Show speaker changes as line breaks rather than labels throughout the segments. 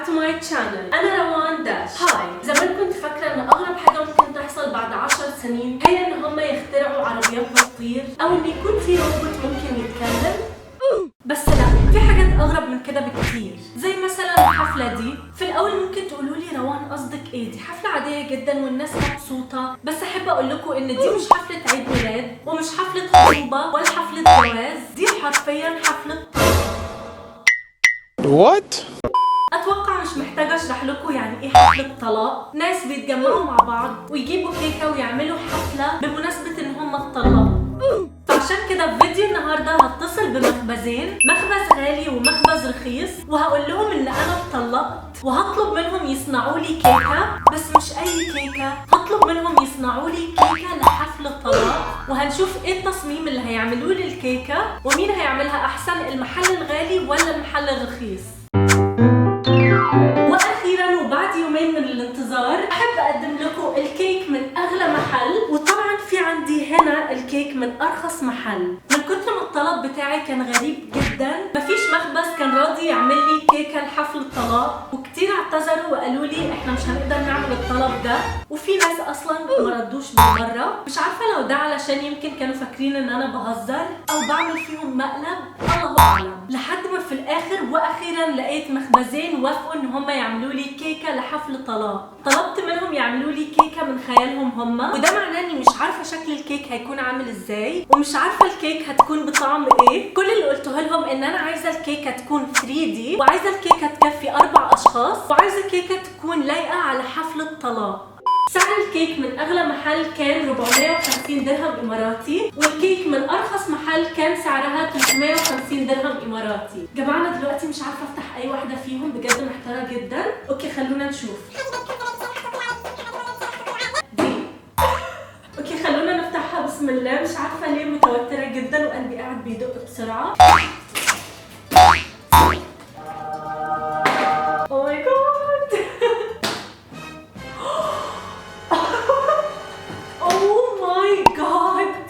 to my channel. أنا روان داش. هاي، زمان كنت فاكرة إن أغرب حاجة ممكن تحصل بعد 10 سنين هي إن هم يخترعوا عربيات بتطير أو إن يكون في روبوت ممكن يتكلم. بس لا، في حاجات أغرب من كده بكتير، زي مثلا الحفلة دي. في الأول ممكن تقولوا لي روان قصدك إيه؟ دي حفلة عادية جدا والناس مبسوطة، بس أحب أقول لكم إن دي مش حفلة عيد ميلاد ومش حفلة خطوبة ولا حفلة جواز، دي حرفيا حفلة
What؟
اتوقع مش محتاجه اشرح لكم يعني ايه حفله طلاق. ناس بيتجمعوا مع بعض ويجيبوا كيكه ويعملوا حفله بمناسبه ان هم اتطلقوا. فعشان كده في فيديو النهارده هتصل بمخبزين، مخبز غالي ومخبز رخيص، وهقول لهم ان انا اتطلقت وهطلب منهم يصنعوا لي كيكه، بس مش اي كيكه، هطلب منهم يصنعوا لي كيكه لحفله طلاق، وهنشوف ايه التصميم اللي هيعملوه لي الكيكه ومين هيعملها احسن، المحل الغالي ولا المحل الرخيص. واخيرا وبعد يومين من الانتظار احب اقدم لكم الكيك من اغلى محل، وطبعا في عندي هنا الكيك من ارخص محل. من كتر ما الطلب بتاعي كان غريب جدا، مفيش مخبز كان راضي يعمل لي كيكه لحفل الطلاق، وكتير اعتذروا وقالوا لي احنا مش هنقدر نعمل الطلب ده، وفي ناس اصلا ما ردوش بالمره. مش عارفه لو ده علشان يمكن كانوا فاكرين ان انا بهزر او بعمل فيهم مقلب، الله اعلم. لحد ما في الاخر واخيرا لقيت مخبزين وافقوا ان هم يعملوا لي كيكه لحفل طلاق. طلبت منهم يعملوا لي كيكه من خيالهم هم، وده معناه اني مش عارفه شكل الكيك هيكون عامل ازاي، ومش عارفه الكيك هتكون بطعم ايه. كل اللي قلته لهم ان انا عايزه الكيكه تكون 3D، وعايزه الكيكه تكفي 4 اشخاص، وعايزه الكيكه تكون لايقه على حفله طلاق. سعر الكيك من اغلى محل كان 450 درهم اماراتي، والكيك من ارخص محل كان سعرها 350 درهم اماراتي. جماعه دلوقتي مش عارفه افتح اي واحده فيهم، بجد محتاره جدا. اوكي خلونا نشوف. اوكي خلونا نفتحها، بسم الله. مش عارفه ليه متوتره جدا وقلبي قاعد بيدق بسرعه. او ماي جاد. اوه ماي جاد،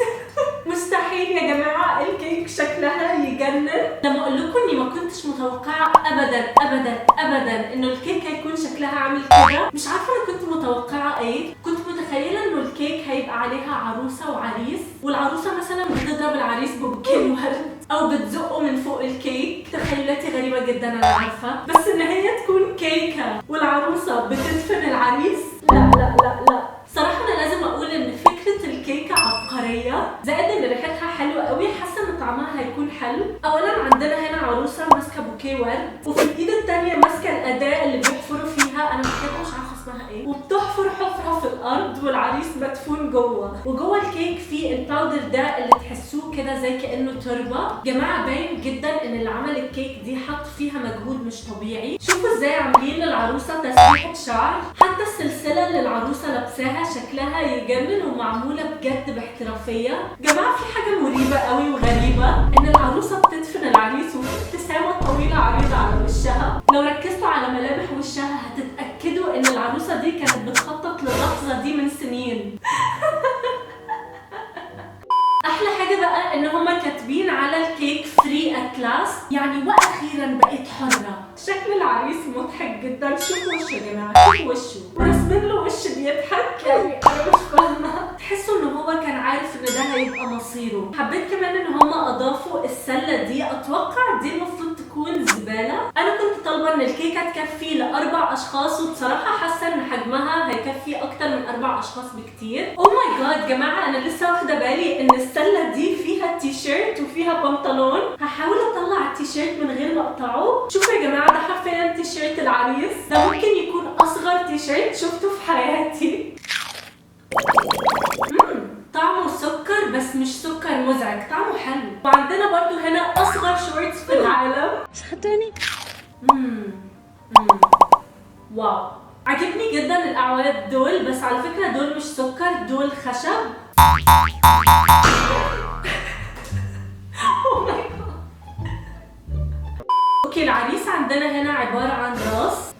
مستحيل يا جماعه، الكيك شكلها يجنن. لما اقول لكم اني ما كنتش متوقعه ابدا ابدا ابدا انه الكيك هيكون شكلها عامل كده. مش عارفه انا كنت متوقعه ايه. كنت متخيله انه الكيك هيبقى عليها عروسه وعريس، والعروسه مثلا بتضرب العريس ببوكيه ورد او بتزقه من فوق الكيك. تخيلاتي غريبه جدا انا عارفه، بس ان هي تكون كيكه والعروسه بتدفن العريس، لا لا لا لا. صراحه انا لازم اقول ان فكره الكيكه عبقريه، زائد ان ريحتها حلوه قوي. حاسه ان طعمها هيكون حلو. اولا عندنا هنا عروسه ماسكه بوكيه ورد، وفي الايد الثانيه ماسكه الاداه اللي بيحفروا فيها، انا بجد مش عارفه اسمها ايه، وبتحفر حفره في الارض والعريس مدفون جوه. وجوه الكيك في الباودر ده اللي تحسوه كده زي كانه تربه. جماعه باين جدا ان اللي عمل الكيك دي حط فيها مجهود مش طبيعي. شوفوا ازاي عاملين للعروسه تسريحه شعر، حتى السلسله اللي العروسه لابساها شكلها يجنن ومعموله بجد باحترافيه. جماعه في حاجه مريبه قوي وغريبه، ان العروسه بتدفن العريس وفي ابتسامه طويله عريضه على وشها. لو ركزتوا على ملامح وشها هتتاكدوا ان العروسه دي كانت بتخطط للحظه دي من سنين. احلى حاجه بقى ان هما كاتبين على الكيك فري ات لاست، يعني واخيرا بقيت حره. شكل العريس مضحك جدا. شوفوا وشه يا جماعه، شوفوا وشه، ورسمين له وش بيضحك. يعني انا مش فاهمه، تحسوا ان هو كان عارف ان ده هيبقى مصيره. حبيت كمان ان هما اضافوا السله دي، اتوقع دي المفروض تكون زباله. انا كنت طالبه ان الكيكه تكفي ل4 اشخاص، وبصراحه حاسه ان حجمها هيكفي اكتر من 4 اشخاص بكتير. او ماي جاد جماعه، انا لسه واخده بالي ان السله دي فيها تي شيرت وفيها بنطلون. هحاول اطلع التيشيرت من غير ما اقطعه. شوفوا يا جماعه، ده حرفيا تي شيرت العريس. ده ممكن يكون اصغر تي شيرت شفته في حياتي. طعمه سكر، بس مش سكر مزعج، طعمه حلو. وعندنا برضو هنا اصغر شورتس في العالم.
صدقني.
واو، عجبني جدا الاعواد دول، بس على فكره دول مش سكر، دول خشب. اوكي العريس عندنا هنا عباره عن راس.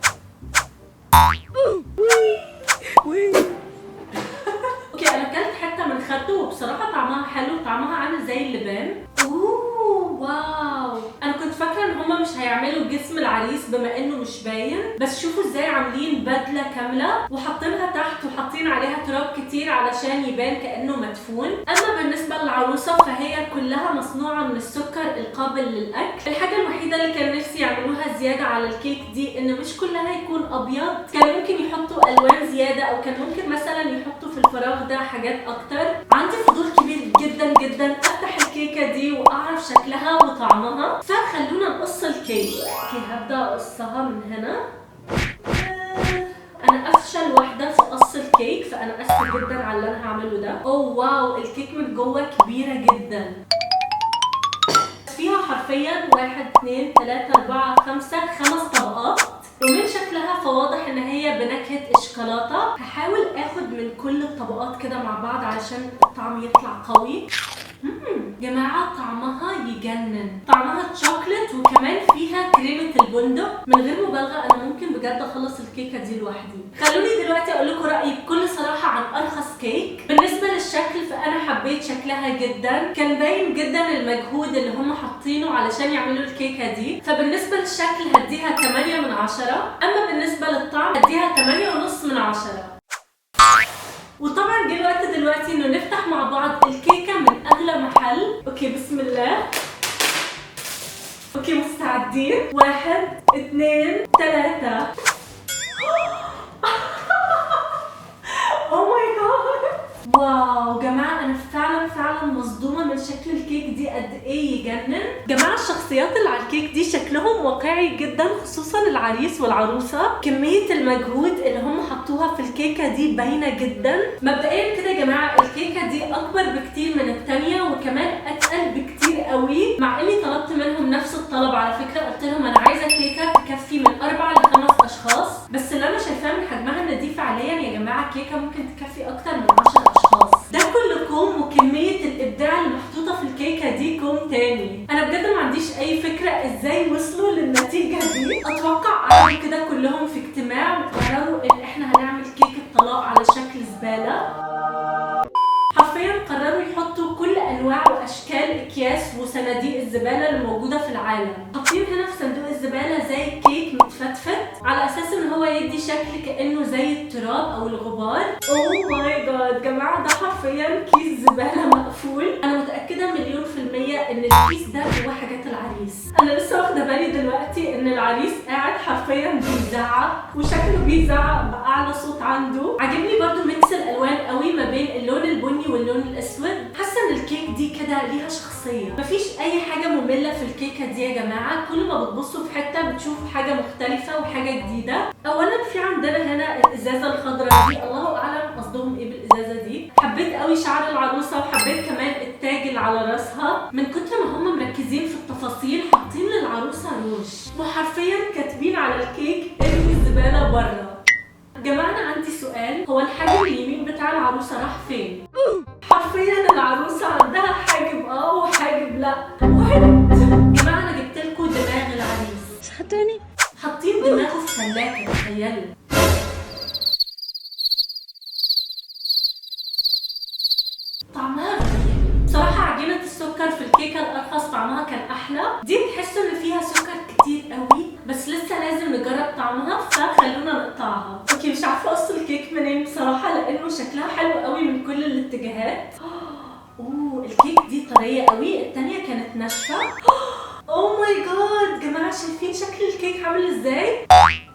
اوكي انا اكلت حته من خده وبصراحه طعمها حلو، طعمها عامل زي اللبان. اوه واو، انا كنت فاكره ان هما مش هيعملوا جسم العريس بما انه مش باين، بس شوفوا ازاي عاملين بدله كامله وحاطينها تحت وحاطين عليها تراب كتير علشان يبان كانه مدفون. اما بالنسبه للعروسه فهي كلها مصنوعه من السكر القابل للاكل. الحاجه الوحيده اللي كان نفسي يعملوها زياده على الكيك دي ان مش كلها يكون ابيض، كان ممكن يحطوا الوان زياده، او كان ممكن مثلا يحطوا في الفراغ ده حاجات اكتر. عندي فضول كبير جدا جدا افتح الكيكه دي واعرف شكلها وطعمها، فخلونا نقص الكيك. اوكي هبدا اقصها من هنا. انا افشل واحده في قص الكيك، فانا اسفه جدا على اللي انا هعمله ده. اوه واو، الكيك من جوه كبيره جدا، فيها حرفيا 1 2 3 4 5 طبقات، ومن شكلها فواضح ان هي بنكهه الشوكولاته. هحاول اخد من كل الطبقات كده مع بعض علشان الطعم يطلع قوي. جماعه طعمها يجنن، طعمها تشوكلت وكمان فيها كريمه البندق. من غير مبالغه انا ممكن بجد اخلص الكيكه دي لوحدي. خلوني دلوقتي اقول لكم رايي بكل صراحه عن ارخص كيك. بالنسبه للشكل فانا حبيت شكلها جدا، كان باين جدا المجهود اللي هم حاطينه علشان يعملوا الكيكه دي. فبالنسبه للشكل هديها 8 من 10، اما بالنسبه للطعم هديها 8.5 من 10. وطبعا جه الوقت دلوقتي انه نفتح مع بعض الكيكه من اغلى محل. اوكي بسم الله. اوكي مستعدين؟ 1 2 3. اوه ماي جاد، واو جماعه انا فعلا مصدومه من شكل الكيك دي قد ايه يجنن. جماعه الشخصيات اللي على الكيك دي شكلهم واقعي جدا، خصوصا العريس والعروسه. كميه المجهود اللي هم حطوها في الكيكه دي باينه جدا. مبدئيا كده يا جماعه الكيكه دي اكبر بكتير من الثانيه، وكمان اتقل بكتير قوي، مع اني طلبت منهم نفس الطلب على فكره. قلت لهم انا عايزه كيكه تكفي من 4 ل 5 اشخاص، بس اللي انا شايفاه من حجمها ان دي فعليا يا جماعه كيكه ممكن تكفي اكتر من 10 اشخاص. ده كل كوم، وكميه الابداع اللي محطوطه في الكيكه دي كوم تاني. انا بجد ما عنديش اي فكره ازاي وصلوا للنتيجه دي. اتوقع قعدوا كده كلهم في اجتماع وقرروا ان احنا هنعمل كيكه طلاق على شكل زباله. حرفيا قرروا يحطوا كل انواع واشكال اكياس وصناديق الزباله اللي موجوده في العالم. حاطين هنا في صندوق الزباله زي كيك متفتفت على اساس ان هو يدي شكل كانه زي التراب او الغبار. اوه ماي جاد جماعه، ده حرفيا كيس زباله مقفول. انا متاكده 100% ان الكيس ده جواه حاجات العريس. انا لسه واخده بالي دلوقتي ان العريس قاعد حرفيا بيزعق، وشكله بيزعق باعلى صوت عنده. عجبني برضو ميكس الالوان قوي ما بين اللون البني واللون الاسود. حاسه ان الكيك دي كده ليها شخصيه، مفيش اي حاجه ممله في الكيكه دي يا جماعه. كل ما بتبصوا في حته بتشوفوا حاجه مختلفه وحاجه جديده. اولا في عندنا هنا الازازه الخضراء دي، الله اعلم قصدهم ايه بالازازه دي. حبيت قوي شعر العروسه، وحبيت كمان التاج اللي على راسها. من كتر ما هم مركزين في التفاصيل حاطين للعروسه روج، وحرفيا كاتبين على الكيك ارمي الزباله بره. جماعه انا عندي سؤال، هو الحاجب اليمين بتاع العروسه راح فين؟ حرفيا العروسه عندها حاجب وحاجب لا. جماعه انا جبت لكم دماغ العريس.
صدقني
حاطين دماغه في سلاكه، تخيلوا. طعمها رهيب بصراحه. عجينه السكر في الكيكه الارخص طعمها كان احلى. دي تحسوا ان فيها سكر كتير قوي، بس لسه لازم نجرب طعمها، فخلونا نقطعها. اوكي مش عارفه اقص الكيك منين بصراحه، لانه شكلها حلو قوي من كل الاتجاهات. اوه الكيك دي طريه قوي، التانيه كانت ناشفه. اوه ماي جاد جماعه، شايفين شكل الكيك عامل ازاي؟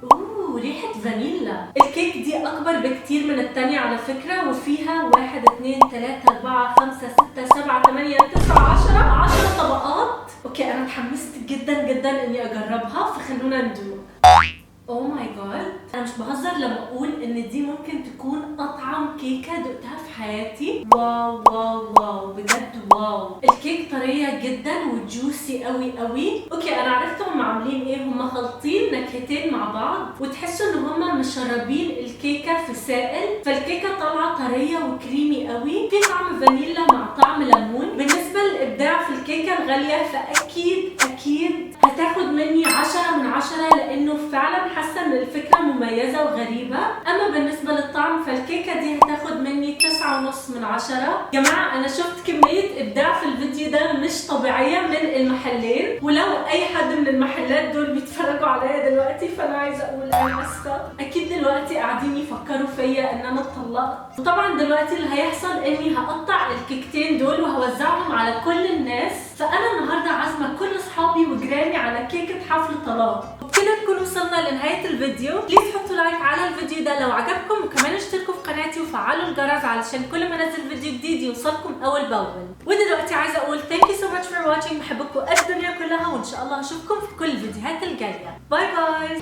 اوه ريحه فانيلا. الكيك دي اكبر بكتير من التانية على فكره، وفيها 1 2 3 4 5 6 7 8 9 10 طبقات. اوكي انا اتحمست جدا اني اجربها، فخلونا ندوق. اوه ماي جاد، انا مش بهزر لما اقول ان دي ممكن تكون اطعم كيكه دقتها في حياتي. واو واو واو بجد واو. الكيك طريه جدا وجوسي قوي قوي. اوكي انا عرفت هم عاملين ايه، هم خالطين نكهتين مع بعض، وتحسوا ان هم مشربين الكيكه في سائل، فالكيكه طالعه طريه وكريمي قوي. في طعم فانيلا مع طعم ليمون. بالنسبه للابداع في الكيكه الغاليه فاكيد هتاخد مني 10 من 10، لانه فعلا حاسه ان الفكرة مميزة وغريبة. اما بالنسبة للطعم فالكيكة دي هتاخد مني 9.5 من 10. جماعة انا شفت كمية ابداع في الفيديو ده مش طبيعية من المحلين، ولو اي حد من المحلات دول بيتفرجوا عليا دلوقتي فانا عايزة اقول انا اسفة. اكيد دلوقتي قاعدين يفكروا فيا ان انا اتطلقت، وطبعا دلوقتي اللي هيحصل اني هقطع الكيكتين دول وهوزعهم على كل الناس. فانا النهارده عازمه كل اصحابي وجيراني على كيكه حفل طلاق. وبكده نكون وصلنا لنهايه الفيديو. بليز حطوا لايك على الفيديو ده لو عجبكم، وكمان اشتركوا في قناتي وفعلوا الجرس علشان كل ما انزل فيديو جديد يوصلكم اول باول. ودلوقتي عايزه اقول ثانك يو سو ماتش فور واتشينج، بحبكم الدنيا كلها، وان شاء الله اشوفكم في كل الفيديوهات الجايه. باي باي.